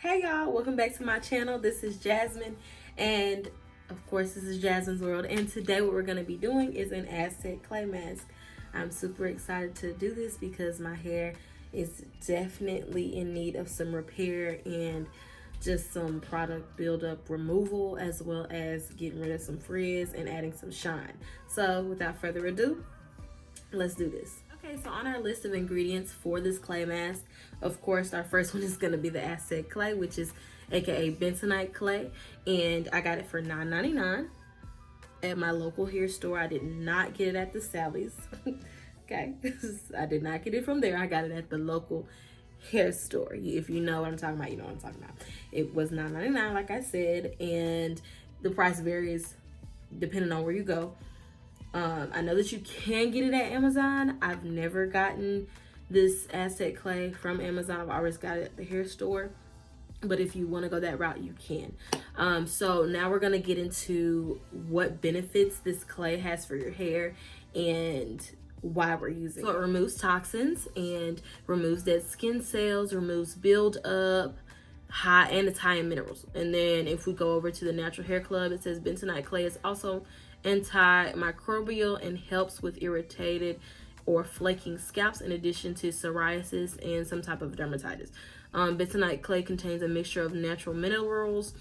Hey y'all, welcome back to my channel. This is Jasmine, and of course this is Jasmine's World, and today what we're going to be doing is an Aztec clay mask. I'm super excited to do this because my hair is definitely in need of some repair and just some product buildup removal, as well as getting rid of some frizz and adding some shine. So without further ado, let's do this. Okay, so on our list of ingredients for this clay mask, of course, our first one is going to be the Aztec clay, which is aka bentonite clay, and I got it for $9.99 at my local hair store. I did not get it at the Sally's. Okay, I did not get it from there. I got it at the local hair store. If you know what I'm talking about, you know what I'm talking about. It was $9.99, like I said, and the price varies depending on where you go. I know that you can get it at Amazon. I've never gotten this Aztec clay from Amazon. I've always got it at the hair store. But if you want to go that route, you can. So now we're going to get into what benefits this clay has for your hair and why we're using it. So it removes toxins and removes dead skin cells, removes buildup, and it's high in minerals. And then if we go over to the Natural Hair Club, it says bentonite clay is also antimicrobial and helps with irritated or flaking scalps, in addition to psoriasis and some type of dermatitis. Bentonite clay contains a mixture of natural minerals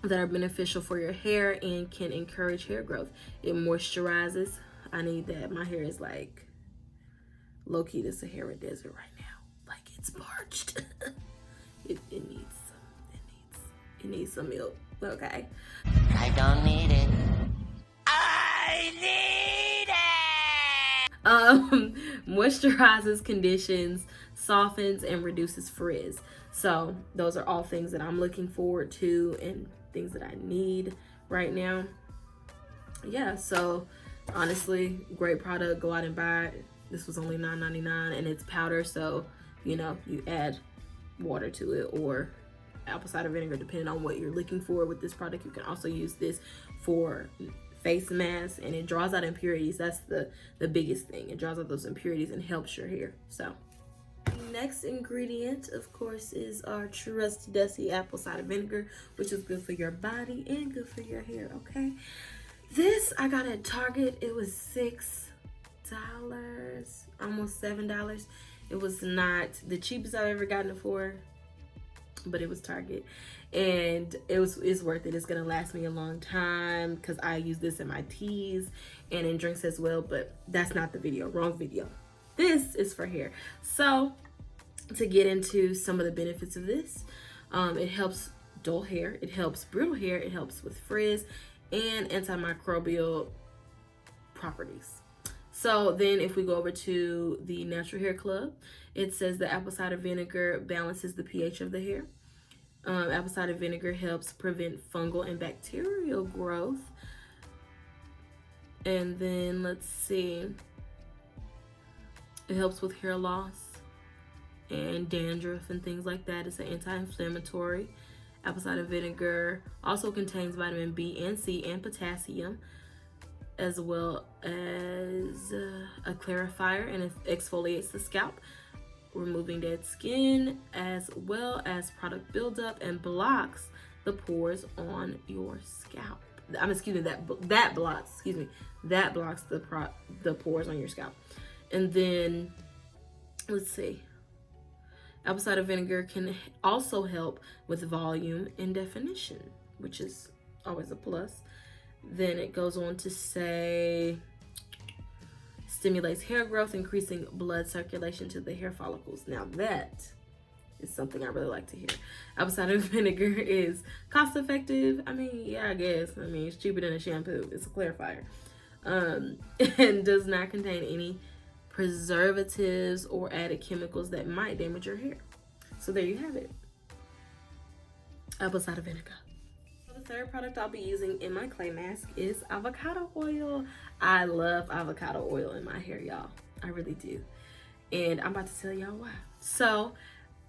that are beneficial for your hair and can encourage hair growth. It moisturizes. I need that. My hair is like low-key the Sahara Desert right now. Like, it's parched. it needs some milk. Okay. I don't need it. Moisturizes, conditions, softens, and reduces frizz. So those are all things that I'm looking forward to and things that I need right now. Yeah, so honestly, great product. Go out and buy it. This was only $9.99 and it's powder, so you know, you add water to it or apple cider vinegar depending on what you're looking for with this product. You can also use this for face mask, and it draws out impurities. That's the biggest thing. It draws out those impurities and helps your hair. So next ingredient, of course, is our trusty dusty apple cider vinegar, which is good for your body and good for your hair. Okay, this I got at Target. It was $6, almost $7. It was not the cheapest I've ever gotten it for, but it was Target, and it's worth it. It's gonna last me a long time because I use this in my teas and in drinks as well, but that's not the video. Wrong video. This is for hair. So to get into some of the benefits of this, it helps dull hair, it helps brittle hair, it helps with frizz and antimicrobial properties. So then if we go over to the Natural Hair Club, it says the apple cider vinegar balances the pH of the hair. Apple cider vinegar helps prevent fungal and bacterial growth. And then let's see, it helps with hair loss and dandruff and things like that. It's an anti-inflammatory. Apple cider vinegar also contains vitamin B and C and potassium, as well as a clarifier, and it exfoliates the scalp, removing dead skin, as well as product buildup, and blocks the pores on your scalp. That blocks the pores on your scalp. And then let's see, apple cider vinegar can also help with volume and definition, which is always a plus. Then it goes on to say stimulates hair growth, increasing blood circulation to the hair follicles. Now that is something I really like to hear. Apple cider vinegar is cost effective. I mean, yeah, I guess. I mean, it's cheaper than a shampoo. It's a clarifier. And does not contain any preservatives or added chemicals that might damage your hair. So there you have it. Apple cider vinegar. The third product I'll be using in my clay mask is avocado oil. I love avocado oil in my hair, y'all. I really do. And I'm about to tell y'all why. So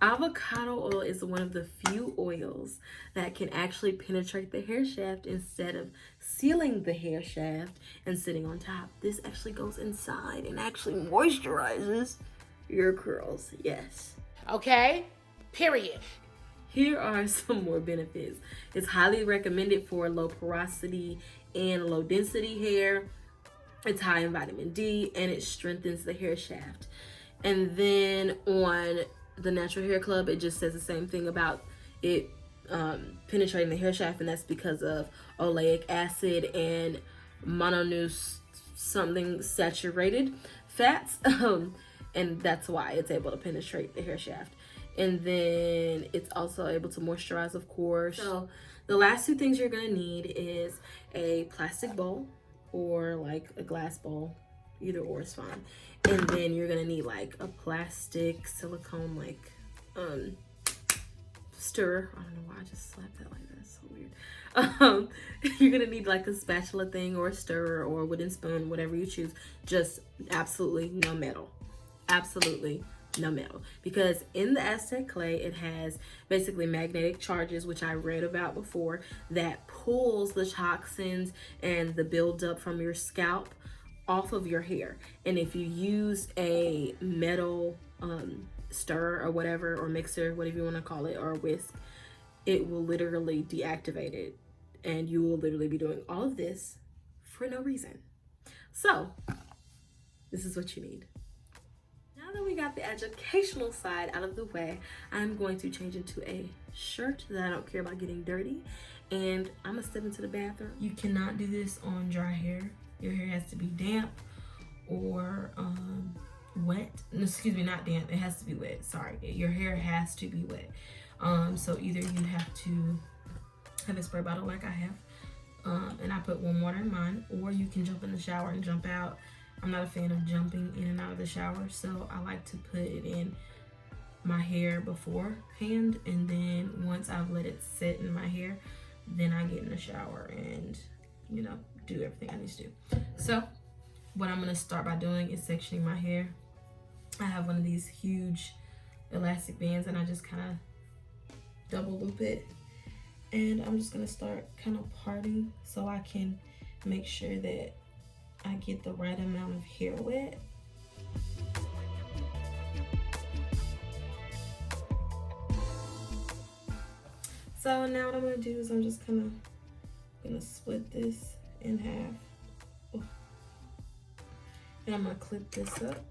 avocado oil is one of the few oils that can actually penetrate the hair shaft instead of sealing the hair shaft and sitting on top. This actually goes inside and actually moisturizes your curls. Yes. Okay? Period. here are some more benefits. It's highly recommended for low porosity and low density hair. It's high in vitamin D, and it strengthens the hair shaft. And then on the Natural Hair Club, it just says the same thing about it penetrating the hair shaft, and that's because of oleic acid and something saturated fats, and that's why it's able to penetrate the hair shaft. And then it's also able to moisturize, of course. So the last two things you're gonna need is a plastic bowl or like a glass bowl, either or is fine. And then you're gonna need like a plastic silicone like stirrer. I don't know why I just slapped that like that. It's so weird. You're gonna need like a spatula thing or a stirrer or a wooden spoon, whatever you choose. Just absolutely no metal. Absolutely no metal. Because in the Aztec clay, it has basically magnetic charges, which I read about before, that pulls the toxins and the buildup from your scalp off of your hair. And if you use a metal stirrer or whatever, or mixer, whatever you want to call it, or a whisk, it will literally deactivate it, and you will literally be doing all of this for no reason. So this is what you need. Now that we got the educational side out of the way, I'm going to change into a shirt that I don't care about getting dirty, and I'm gonna step into the bathroom. You cannot do this on dry hair. Your hair has to be damp or wet. No, excuse me, not damp. It has to be wet. Sorry, your hair has to be wet. So either you have to have a spray bottle like I have, and I put warm water in mine, or you can jump in the shower and jump out. I'm not a fan of jumping in and out of the shower, so I like to put it in my hair beforehand, and then once I've let it sit in my hair, then I get in the shower and, you know, do everything I need to do. So what I'm gonna start by doing is sectioning my hair. I have one of these huge elastic bands, and I just kind of double loop it, and I'm just gonna start kind of parting so I can make sure that I get the right amount of hair wet. So now what I'm gonna do is I'm just kind of gonna split this in half, and I'm gonna clip this up.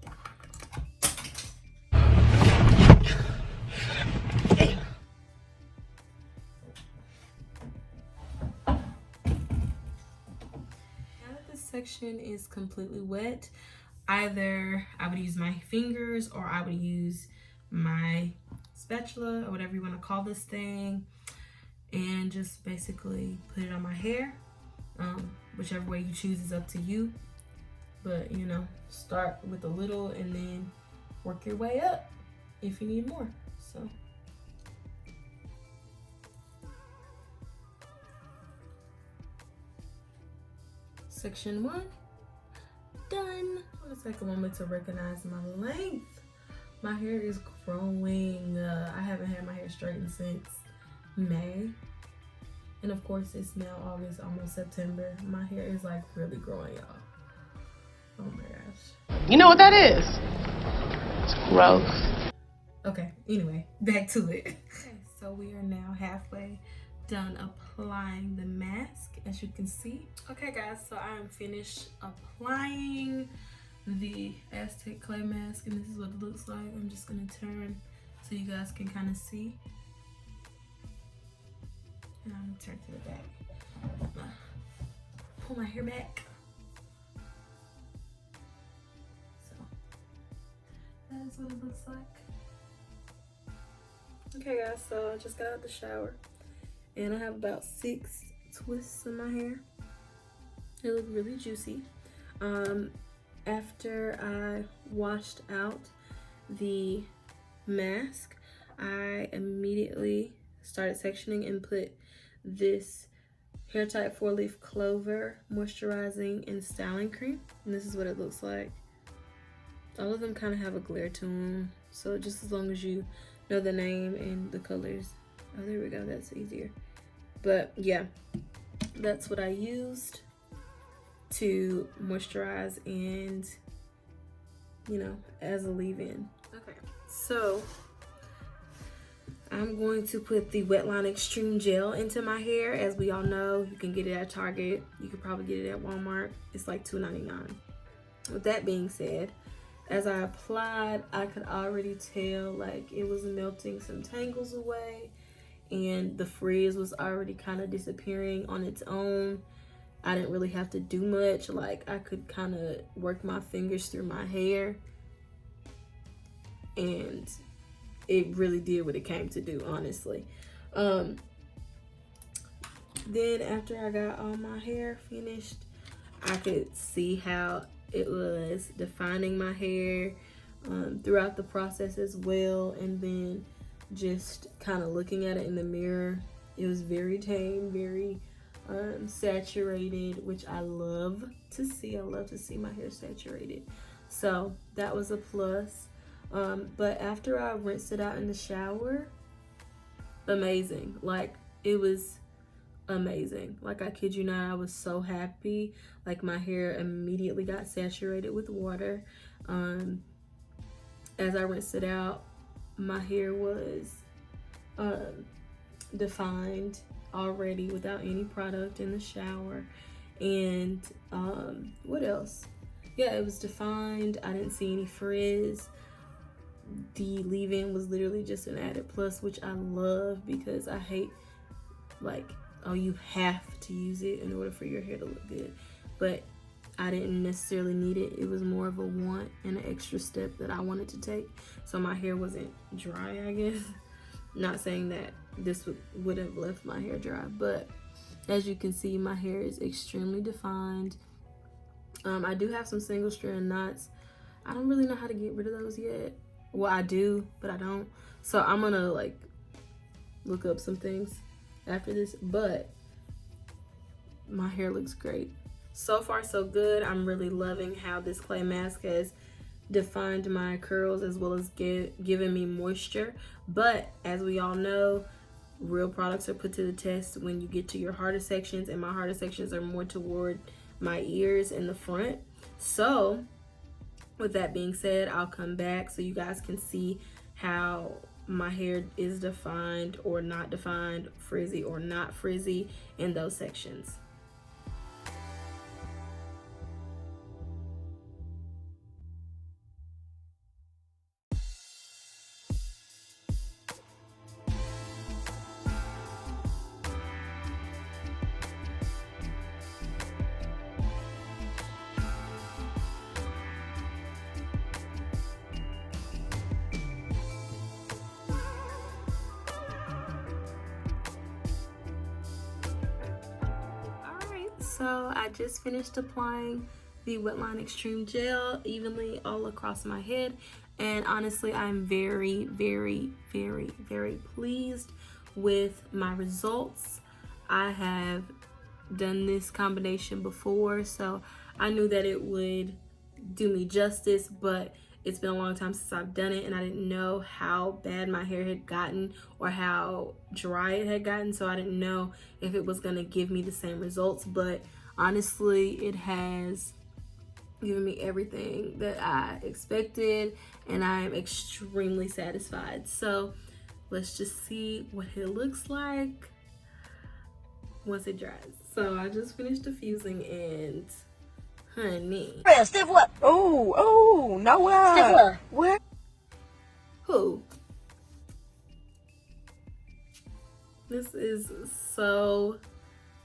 Section is completely wet, either I would use my fingers or I would use my spatula or whatever you want to call this thing, and just basically put it on my hair. Whichever way you choose is up to you, but you know, start with a little and then work your way up if you need more. So section 1 done. I'm gonna take a moment to recognize my length. My hair is growing. I haven't had my hair straightened since May, and of course it's now August, almost September. My hair is like really growing, y'all. Oh my gosh. You know what that is? It's gross. Okay, anyway, back to it. Okay, so we are now halfway done applying the mask, as you can see. Okay guys, so I am finished applying the Aztec clay mask, and this is what it looks like. I'm just gonna turn so you guys can kind of see, and I'm gonna turn to the back, pull my hair back. So that is what it looks like. Okay guys, so I just got out of the shower, and I have about 6 twists in my hair. They look really juicy. After I washed out the mask, I immediately started sectioning and put this Hair Type 4-leaf clover moisturizing and styling cream. And this is what it looks like. All of them kind of have a glare to them, so just as long as you know the name and the colors. Oh, there we go, that's easier. But yeah, that's what I used to moisturize and, you know, as a leave-in. Okay, so I'm going to put the Wetline Extreme Gel into my hair. As we all know, you can get it at Target. You could probably get it at Walmart. It's like $2.99. With that being said, as I applied, I could already tell like it was melting some tangles away, and the frizz was already kind of disappearing on its own. I didn't really have to do much. Like, I could kind of work my fingers through my hair, and it really did what it came to do, honestly. Then after I got all my hair finished, I could see how it was defining my hair throughout the process as well. And then just kind of looking at it in the mirror, it was very tame, very saturated, which I love to see. I love to see my hair saturated, so that was a plus. But after I rinsed it out in the shower, amazing. Like, it was amazing. Like, I kid you not, I was so happy. Like, my hair immediately got saturated with water. As I rinsed it out, my hair was defined already without any product in the shower. And what else? Yeah, it was defined. I didn't see any frizz. The leave-in was literally just an added plus, which I love, because I hate, like, oh, you have to use it in order for your hair to look good. But I didn't necessarily need it. It was more of a want and an extra step that I wanted to take, so my hair wasn't dry, I guess. Not saying that this would have left my hair dry, but as you can see, my hair is extremely defined. I do have some single strand knots. I don't really know how to get rid of those yet. Well, I do, but I don't. So I'm gonna like look up some things after this, but my hair looks great. So far, so good. I'm really loving how this clay mask has defined my curls as well as given me moisture. But as we all know, real products are put to the test when you get to your harder sections, and my harder sections are more toward my ears and the front. So with that being said, I'll come back so you guys can see how my hair is defined or not defined, frizzy or not frizzy in those sections. So I just finished applying the Wetline Extreme Gel evenly all across my head, and honestly, I'm very, very, very, very pleased with my results. I have done this combination before, so I knew that it would do me justice, but it's been a long time since I've done it, and I didn't know how bad my hair had gotten or how dry it had gotten, so I didn't know if it was gonna give me the same results. But honestly, it has given me everything that I expected, and I am extremely satisfied. So let's just see what it looks like once it dries. So I just finished diffusing, and honey. Step what? Oh, no. Step What? Who? This is so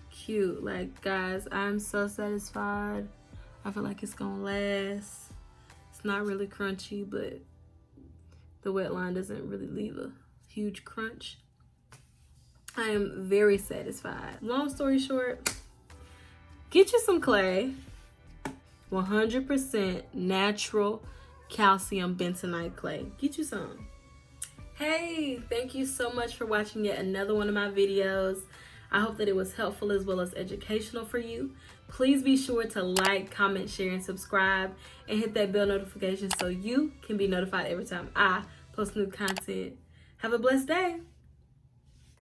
cute. Like, guys, I'm so satisfied. I feel like it's gonna last. It's not really crunchy, but the wet line doesn't really leave a huge crunch. I am very satisfied. Long story short, get you some clay. 100% natural calcium bentonite clay. Get you some. Hey, thank you so much for watching yet another one of my videos. I hope that it was helpful as well as educational for you. Please be sure to like, comment, share, and subscribe, and hit that bell notification so you can be notified every time I post new content. Have a blessed day.